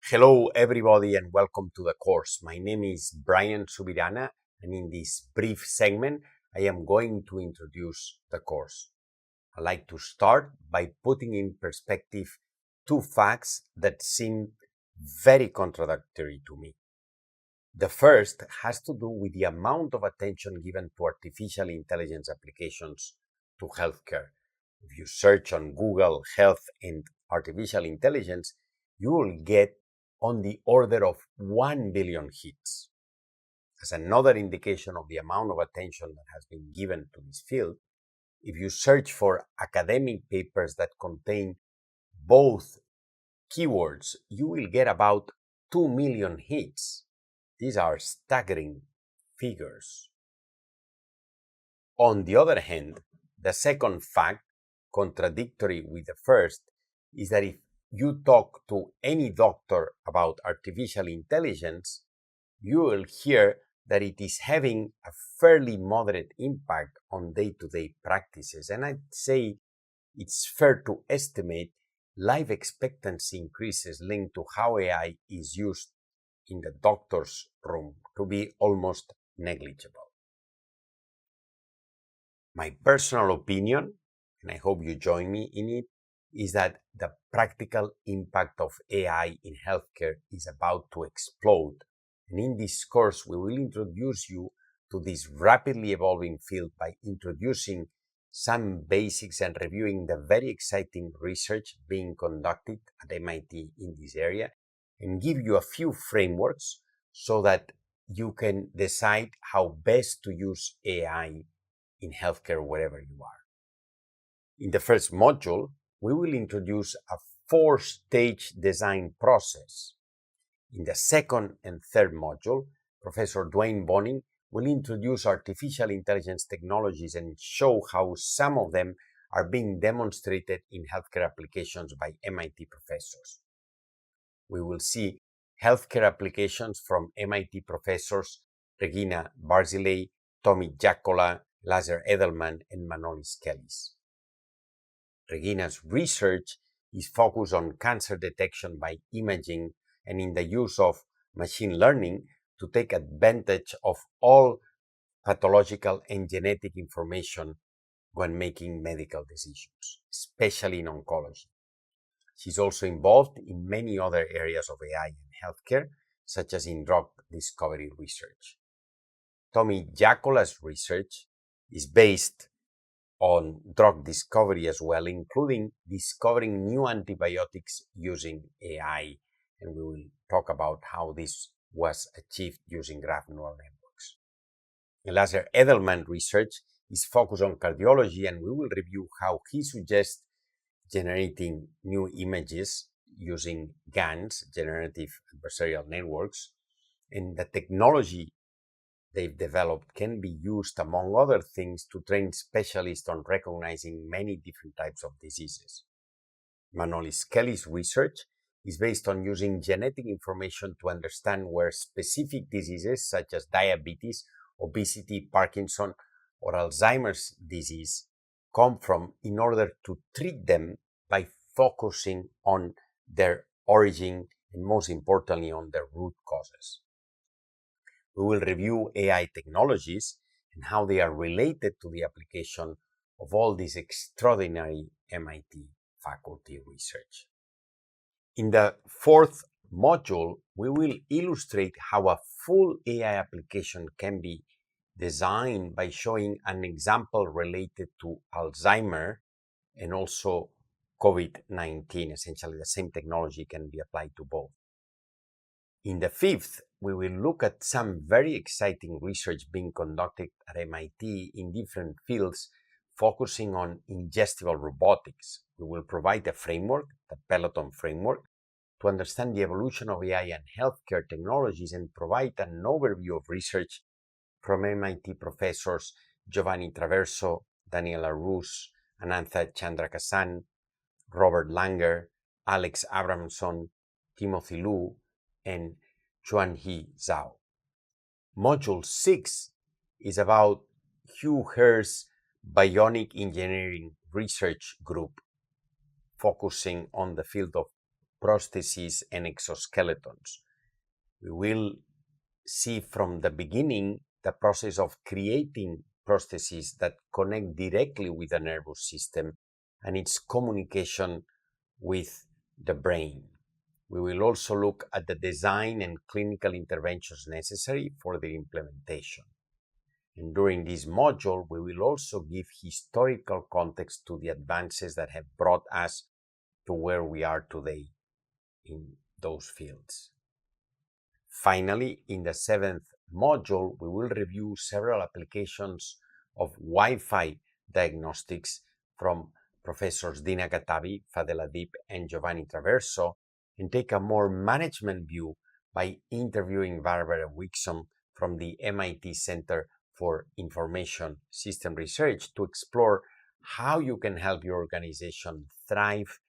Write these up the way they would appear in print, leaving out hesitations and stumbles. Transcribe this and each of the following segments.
Hello, everybody, and welcome to the course. My name is Brian Subirana, and in this brief segment, I am going to introduce the course. I'd like to start by putting in perspective two facts that seem very contradictory to me. The first has to do with the amount of attention given to artificial intelligence applications to healthcare. If you search on Google Health and Artificial Intelligence, you will get on the order of 1 billion hits. As another indication of the amount of attention that has been given to this field, if you search for academic papers that contain both keywords, you will get about 2 million hits. These are staggering figures. On the other hand, the second fact, contradictory with the first, is that if you talk to any doctor about artificial intelligence, you will hear that it is having a fairly moderate impact on day-to-day practices. And I'd say it's fair to estimate life expectancy increases linked to how AI is used in the doctor's room to be almost negligible. My personal opinion, and I hope you join me in it, is that the practical impact of AI in healthcare is about to explode. And in this course, we will introduce you to this rapidly evolving field by introducing some basics and reviewing the very exciting research being conducted at MIT in this area, and give you a few frameworks so that you can decide how best to use AI in healthcare wherever you are. In the first module, we will introduce a 4-stage design process. In the second and third module, Professor Dwayne Boning will introduce artificial intelligence technologies and show how some of them are being demonstrated in healthcare applications by MIT professors. We will see healthcare applications from MIT professors Regina Barzilay, Tommy Giacola, Lazar Edelman, and Manolis Kellis. Regina's research is focused on cancer detection by imaging and in the use of machine learning to take advantage of all pathological and genetic information when making medical decisions, especially in oncology. She's also involved in many other areas of AI in healthcare, such as in drug discovery research. Tommy Giacola's research is based on drug discovery as well, including discovering new antibiotics using AI. And we will talk about how this was achieved using graph neural networks. Lazar Edelman research is focused on cardiology, and we will review how he suggests generating new images using GANs, generative adversarial networks, and the technology they've developed can be used, among other things, to train specialists on recognizing many different types of diseases. Manolis Kelly's research is based on using genetic information to understand where specific diseases such as diabetes, obesity, Parkinson, or Alzheimer's disease come from in order to treat them by focusing on their origin and, most importantly, on their root causes. We will review AI technologies and how they are related to the application of all this extraordinary MIT faculty research. In the fourth module, we will illustrate how a full AI application can be designed by showing an example related to Alzheimer's and also COVID-19. Essentially, the same technology can be applied to both. In the fifth, we will look at some very exciting research being conducted at MIT in different fields, focusing on ingestible robotics. We will provide a framework, the Peloton framework, to understand the evolution of AI and healthcare technologies and provide an overview of research from MIT professors Giovanni Traverso, Daniela Roos, Anantha Chandrakasan, Robert Langer, Alex Abramson, Timothy Liu, and Chuanhe Zhao. Module 6 is about Hugh Herr's Bionic Engineering Research Group, focusing on the field of prostheses and exoskeletons. We will see from the beginning the process of creating prostheses that connect directly with the nervous system and its communication with the brain. We will also look at the design and clinical interventions necessary for their implementation. And during this module, we will also give historical context to the advances that have brought us to where we are today in those fields. Finally, in the seventh module, we will review several applications of Wi-Fi diagnostics from Professors Dina Katabi, Fadela Deep, and Giovanni Traverso, and take a more management view by interviewing Barbara Wixom from the MIT Center for Information System Research to explore how you can help your organization thrive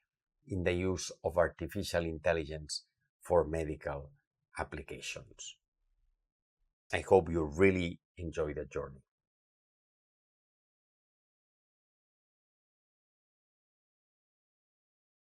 in the use of artificial intelligence for medical applications. I hope you really enjoy the journey.